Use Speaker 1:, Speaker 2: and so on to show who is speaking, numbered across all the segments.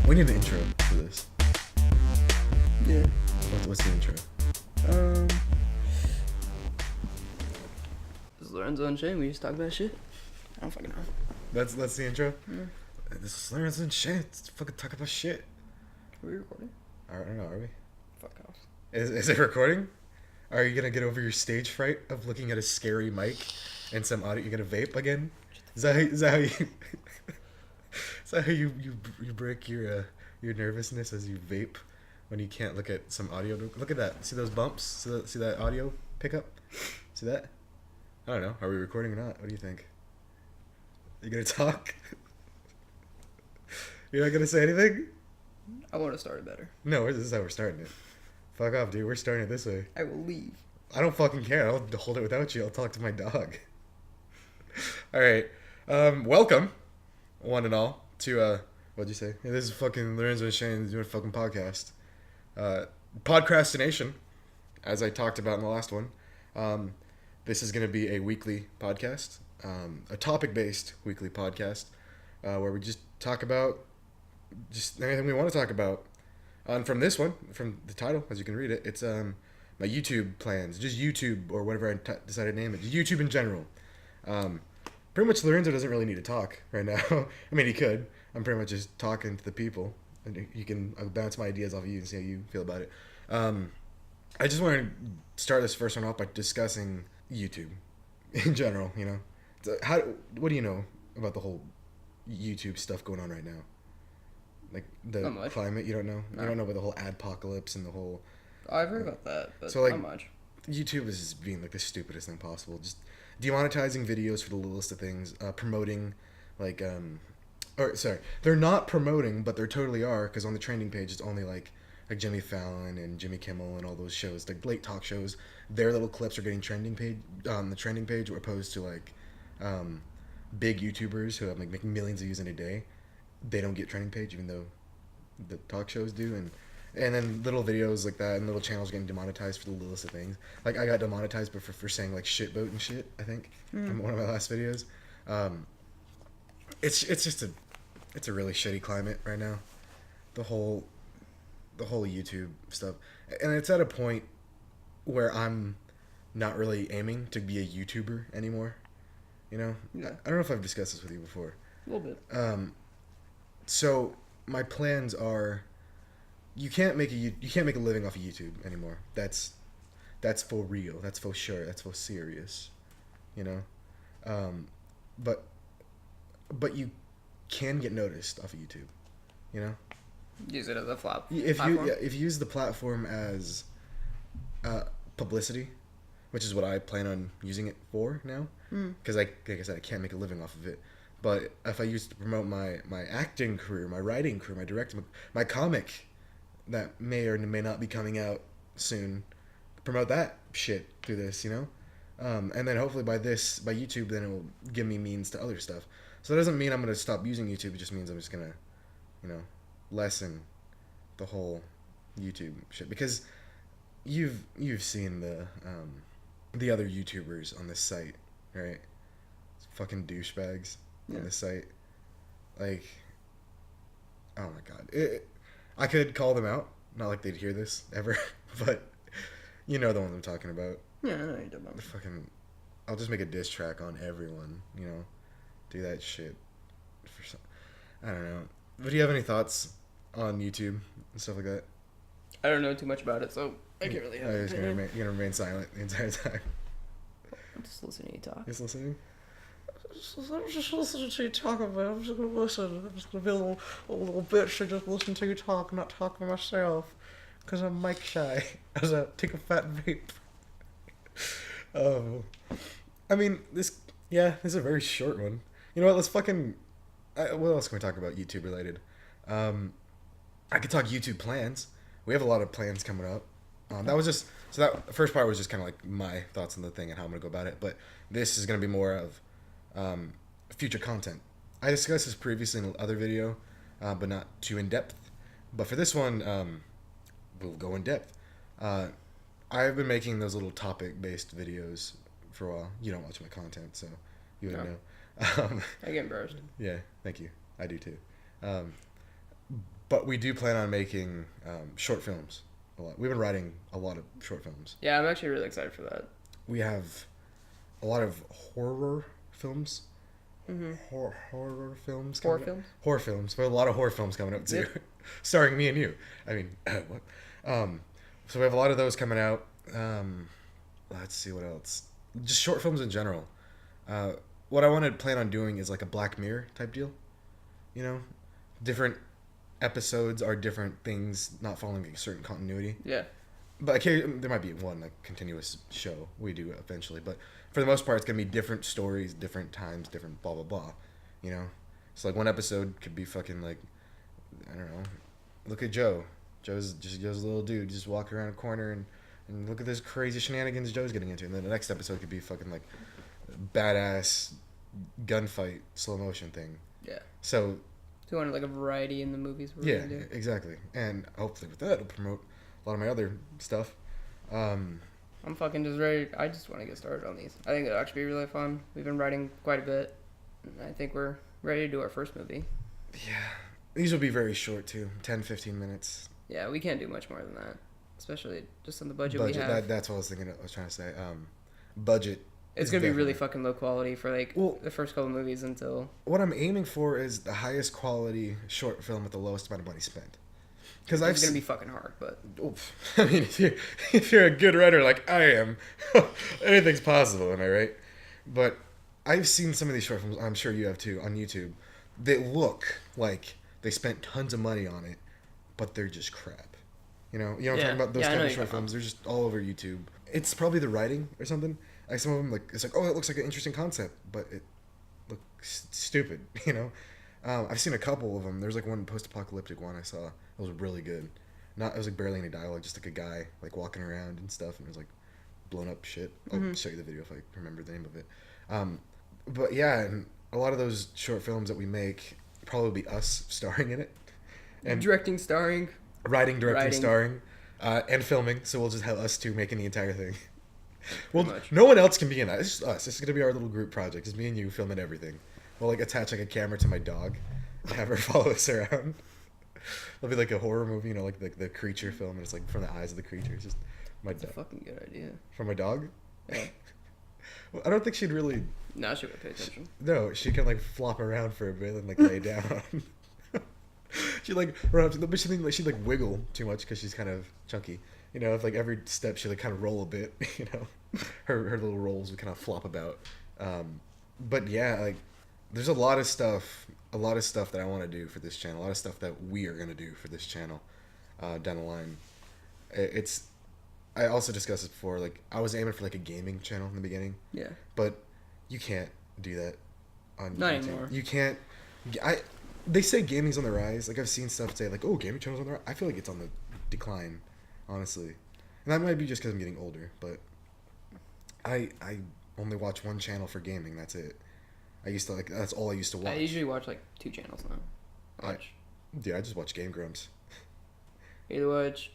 Speaker 1: We need an intro for this.
Speaker 2: Yeah.
Speaker 1: What's the intro?
Speaker 2: This is Lorenzo and Shane. We just talk about shit. I don't fucking know.
Speaker 1: That's the intro?
Speaker 2: Yeah.
Speaker 1: This is Lorenzo and shit. Let's fucking talk about shit.
Speaker 2: Are we recording?
Speaker 1: I don't know, are we?
Speaker 2: Fuck off.
Speaker 1: Is it recording? Are you gonna get over your stage fright of looking at a scary mic and some audio? You're gonna vape again? Is that how you is that how you break your nervousness as you vape when you can't look at some audio? Look at that. See those bumps? See that audio pickup? See that? I don't know. Are we recording or not? What do you think? You gonna talk? You're not gonna say anything?
Speaker 2: I want to start it better.
Speaker 1: No, this is how we're starting it. Fuck off, dude. We're starting it this way.
Speaker 2: I will leave.
Speaker 1: I don't fucking care. I'll hold it without you. I'll talk to my dog. All right. Welcome, one and all, to what'd you say? Yeah, this is fucking Lorenzo and Shane doing a fucking podcast. Podcrastination, as I talked about in the last one. This is going to be a weekly podcast, a topic-based weekly podcast, where we just talk about just anything we want to talk about. And from this one, from the title, as you can read it, it's my YouTube plans, just YouTube or whatever I decided to name it, just YouTube in general. Pretty much Lorenzo doesn't really need to talk right now. I mean, he could. I'm pretty much just talking to the people, and I'll bounce my ideas off of you and see how you feel about it. I just want to start this first one off by discussing YouTube in general. You know, so what do you know about the whole YouTube stuff going on right now? Like the climate, you don't know? No. You don't know about the whole adpocalypse and the whole...
Speaker 2: I've heard about that, but
Speaker 1: so, like,
Speaker 2: not much.
Speaker 1: YouTube is just being like the stupidest thing possible. Just demonetizing videos for the littlest of things, promoting, like, they're not promoting, but they totally are, because on the trending page it's only like Jimmy Fallon and Jimmy Kimmel and all those shows, like late talk shows. Their little clips are getting trending page on the trending page, opposed to like big YouTubers who have like making millions of views in a day. They don't get trending page, even though the talk shows do, and then little videos like that and little channels getting demonetized for the littlest of things. Like I got demonetized, but for saying like shitboat and shit, I think, in one of my last videos. It's just a really shitty climate right now. The whole YouTube stuff, and it's at a point where I'm not really aiming to be a YouTuber anymore. You know,
Speaker 2: Yeah.
Speaker 1: I don't know if I've discussed this with you before.
Speaker 2: A little bit.
Speaker 1: So my plans are, you can't make a living off of YouTube anymore. That's for real. That's for sure. That's for serious. You know, but you can get noticed off of YouTube. You know,
Speaker 2: Use it as a flop.
Speaker 1: if you use the platform as publicity, which is what I plan on using it for now, because like I said, I can't make a living off of it. But if I used to promote my acting career, my writing career, my directing, my comic that may or may not be coming out soon, promote that shit through this, you know? And then hopefully by YouTube, then it will give me means to other stuff. So that doesn't mean I'm going to stop using YouTube. It just means I'm just going to, you know, lessen the whole YouTube shit. Because you've seen the other YouTubers on this site, right? Fucking douchebags.
Speaker 2: Yeah.
Speaker 1: On this site, like, oh my god, I could call them out, not like they'd hear this ever, but you know the ones I'm talking about.
Speaker 2: Yeah, I know what you're talking about.
Speaker 1: Fucking, I'll just make a diss track on everyone, you know, do that shit. I don't know. But do you have any thoughts on YouTube and stuff like that?
Speaker 2: I don't know too much about it, so I can't really have an opinion.
Speaker 1: You're gonna remain silent the entire time.
Speaker 2: I'm just listening to you talk.
Speaker 1: Just listening.
Speaker 2: I'm just listening to you talk about it. I'm just gonna listen. I'm just gonna be a little bitch and just listen to you talk, not talk to myself, because I'm mic shy. As I take a fat vape. I mean, this is a very short one. You know what? Let's fucking. What else can we talk about YouTube related? I could talk YouTube plans. We have a lot of plans coming up. That was just that first part was just kind of like my thoughts on the thing and how I'm gonna go about it. But this is gonna be more of future content. I discussed this previously in another video, but not too in depth. But for this one, we'll go in depth. I've been making those little topic-based videos for a while. You don't watch my content, so you wouldn't know. I get embarrassed.
Speaker 1: Yeah, thank you. I do too.
Speaker 2: But we do plan on making short films a lot. We've been writing a lot of short films.
Speaker 3: Yeah, I'm actually really excited for that.
Speaker 2: We have a lot of horror films.
Speaker 3: Mm-hmm.
Speaker 2: Horror films.
Speaker 3: Horror films.
Speaker 2: Horror films. We have a lot of horror films coming up too,
Speaker 3: Yep.
Speaker 2: starring me and you. I mean, what? So we have a lot of those coming out. Let's see what else. Just short films in general. What I want to plan on doing is like a Black Mirror type deal. You know, different episodes are different things, not following a certain continuity.
Speaker 3: Yeah.
Speaker 2: But there might be one like continuous show we do eventually, but for the most part, it's gonna be different stories, different times, different blah blah blah. You know, so like one episode could be fucking like, I don't know, look at Joe. Joe's a little dude just walking around a corner and look at this crazy shenanigans Joe's getting into, and then the next episode could be fucking like badass gunfight slow motion thing.
Speaker 3: Yeah.
Speaker 2: So.
Speaker 3: So you want like a variety in the movies we're
Speaker 2: Yeah,
Speaker 3: gonna do?
Speaker 2: exactly, and hopefully with that, it'll promote a lot of my other stuff.
Speaker 3: I'm fucking just ready. I just want to get started on these. I think it'll actually be really fun. We've been writing quite a bit. And I think we're ready to do our first movie.
Speaker 2: Yeah. These will be very short too, 10, 15 minutes.
Speaker 3: Yeah, we can't do much more than that. Especially just on the budget we have.
Speaker 2: That's what I was thinking. I was trying to say. Budget.
Speaker 3: It's going to be really fucking low quality for like the first couple movies until...
Speaker 2: What I'm aiming for is the highest quality short film with the lowest amount of money spent. Because
Speaker 3: it's going to be fucking hard, but...
Speaker 2: I mean, if you're a good writer like I am, anything's possible, am I right? But I've seen some of these short films, I'm sure you have too, on YouTube. They look like they spent tons of money on it, but they're just crap. You know what I'm talking about? Those kind of short films, they're just all over YouTube. It's probably the writing or something. Like some of them, like it's like, oh, it looks like an interesting concept, but it looks stupid. You know, I've seen a couple of them. There's like one post-apocalyptic one I saw. It was really good. It was like barely any dialogue, just like a guy like walking around and stuff, and it was like blown up shit. I'll show you the video if I remember the name of it. But yeah, and a lot of those short films that we make probably be us starring in it, and
Speaker 3: directing, starring,
Speaker 2: writing, starring, and filming. So we'll just have us two making the entire thing. Well, no one else can be in that. It's just us. It's gonna be our little group project. It's me and you filming everything. We'll like attach like a camera to my dog, and have her follow us around. It'll be like a horror movie, you know, like the creature film, and it's like from the eyes of the creature. It's just my dog.
Speaker 3: That's a fucking good idea.
Speaker 2: From my dog.
Speaker 3: Yeah.
Speaker 2: Well, I don't think she'd really.
Speaker 3: No, she would pay attention.
Speaker 2: No, she can like flop around for a bit and like lay down. She like run up to the, but she'd like wiggle too much because she's kind of chunky. You know, if like every step she like kind of roll a bit. You know, her little rolls would kind of flop about. But yeah, like there's a lot of stuff that I want to do for this channel. A lot of stuff that we are gonna do for this channel down the line. I also discussed this before. Like I was aiming for like a gaming channel in the beginning.
Speaker 3: Yeah.
Speaker 2: But you can't do that on
Speaker 3: Not
Speaker 2: YouTube.
Speaker 3: anymore.
Speaker 2: You can't. They say gaming's on the rise. Like I've seen stuff say like, oh, gaming channel's on the rise. I feel like it's on the decline, honestly. And that might be just because I'm getting older. But I only watch one channel for gaming. That's it. That's all I used to watch.
Speaker 3: I usually watch like 2 channels now.
Speaker 2: I just watch Game Grumps.
Speaker 3: Either watch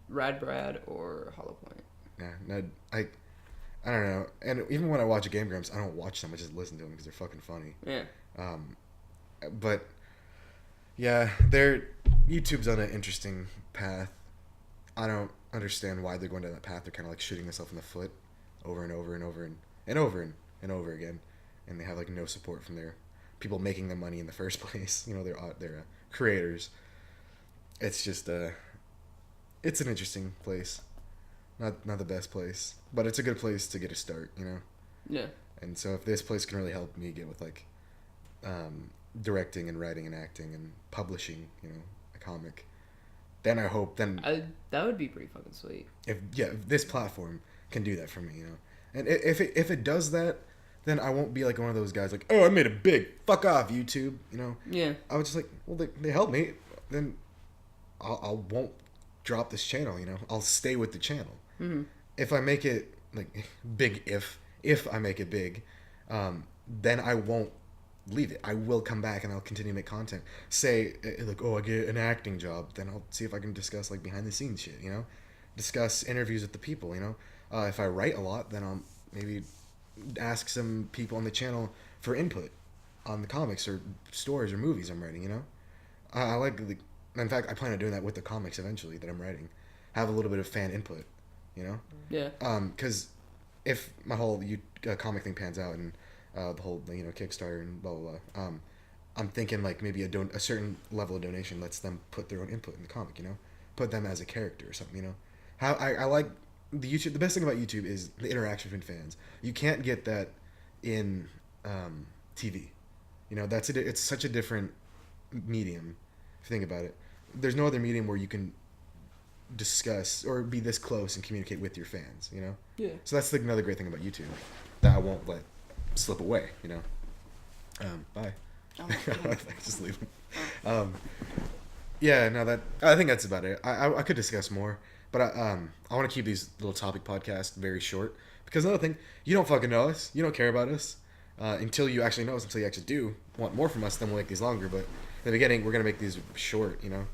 Speaker 3: Rad Brad or Hollow Point.
Speaker 2: Yeah, I don't know. And even when I watch Game Grumps, I don't watch them. I just listen to them because they're fucking funny.
Speaker 3: Yeah.
Speaker 2: But yeah, YouTube's on an interesting path. I don't understand why they're going down that path. They're kind of like shooting themselves in the foot over and over and over and over again, and they have like no support from their people making the money in the first place. You know, they're creators. It's just it's an interesting place. Not the best place, but it's a good place to get a start. You know.
Speaker 3: Yeah.
Speaker 2: And so if this place can really help me get with like directing and writing and acting and publishing, you know, a comic, then I hope
Speaker 3: that would be pretty fucking sweet.
Speaker 2: If this platform can do that for me, you know, and if it does that, then I won't be like one of those guys like, oh, I made it big, fuck off YouTube, you know.
Speaker 3: Yeah.
Speaker 2: I was just like, well, they helped me, then I won't drop this channel, you know. I'll stay with the channel.
Speaker 3: Mm-hmm.
Speaker 2: If I make it like big, if I make it big, then I won't leave it. I will come back and I'll continue to make content. Say like, oh, I get an acting job, then I'll see if I can discuss like behind the scenes shit, you know, discuss interviews with the people, you know. If I write a lot, then I'll maybe ask some people on the channel for input on the comics or stories or movies I'm writing, you know. I like
Speaker 1: in fact, I plan on doing that with the comics eventually that I'm writing. Have a little bit of fan input, you know?
Speaker 3: Yeah.
Speaker 1: Because if my whole comic thing pans out and the whole, you know, Kickstarter and blah, blah, blah, I'm thinking like maybe a certain level of donation lets them put their own input in the comic, you know? Put them as a character or something, you know? How I like the YouTube. The best thing about YouTube is the interaction between fans. You can't get that in TV. You know, it's such a different medium, if you think about it. There's no other medium where you can discuss or be this close and communicate with your fans, you know?
Speaker 3: Yeah.
Speaker 1: So that's like another great thing about YouTube that I won't let slip away, you know? Bye.
Speaker 3: Oh,
Speaker 1: Just leave them. Yeah, no, I think that's about it. I could discuss more, but I want to keep these little topic podcasts very short because another thing, you don't fucking know us. You don't care about us until you actually know us, until you actually do want more from us, then we'll make these longer. But in the beginning, we're going to make these short, you know? You know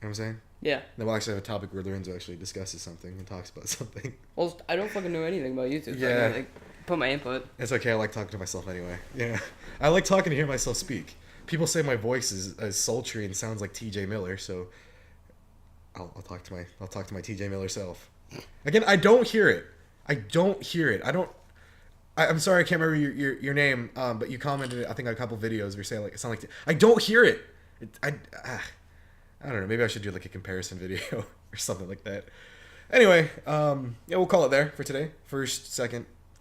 Speaker 1: what I'm saying?
Speaker 3: Yeah.
Speaker 1: Then we'll actually have a topic where Lorenzo actually discusses something and talks about something.
Speaker 3: Well, I don't fucking know anything about YouTube. So
Speaker 1: Yeah.
Speaker 3: I can, put my input.
Speaker 1: It's okay. I like talking to myself anyway. Yeah. I like talking to hear myself speak. People say my voice is sultry and sounds like T.J. Miller, so I'll talk to my T.J. Miller self. Again, I don't hear it. I'm sorry, I can't remember your name, but you commented, I think, on a couple videos where you say like it sounds like I don't hear it. I don't know. Maybe I should do like a comparison video or something like that. Anyway, yeah, we'll call it there for today.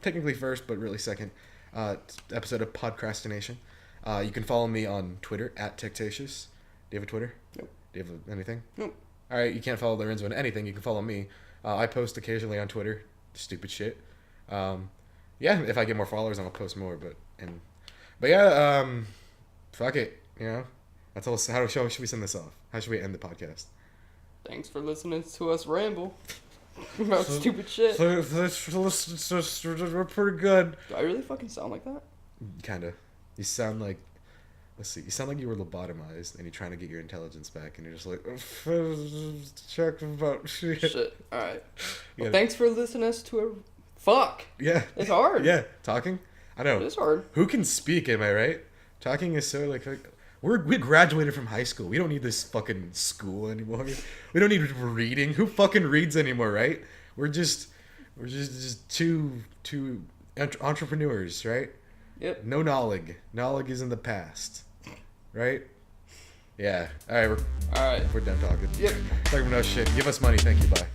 Speaker 1: Technically first, but really second episode of Podcrastination. You can follow me on Twitter at Techtatious. Do you have a Twitter?
Speaker 3: Nope.
Speaker 1: Do you have anything?
Speaker 3: Nope.
Speaker 1: All right, you can't follow Lorenzo on anything. You can follow me. I post occasionally on Twitter, stupid shit. Yeah, if I get more followers, I'll post more. But yeah, fuck it. You know, that's all. How should we send this off? How should we end the podcast?
Speaker 3: Thanks for listening to us ramble about stupid shit.
Speaker 1: We're pretty good.
Speaker 3: Do I really fucking sound like that?
Speaker 1: Kinda. You sound like. Let's see. You sound like you were lobotomized and you're trying to get your intelligence back, and you're just like, check about shit.
Speaker 3: Shit. All right. Well,
Speaker 1: Yeah.
Speaker 3: thanks for listening to a. Fuck.
Speaker 1: Yeah.
Speaker 3: It's hard.
Speaker 1: Yeah. Talking. I know.
Speaker 3: It is hard.
Speaker 1: Who can speak? Am I right? Talking is so like we graduated from high school. We don't need this fucking school anymore. We don't need reading. Who fucking reads anymore, right? We're just two entrepreneurs, right?
Speaker 3: Yep.
Speaker 1: No knowledge. Knowledge is in the past, right? Yeah. All right.
Speaker 3: All right.
Speaker 1: We're done talking.
Speaker 3: Yep.
Speaker 1: Talking about no shit. Give us money. Thank you. Bye.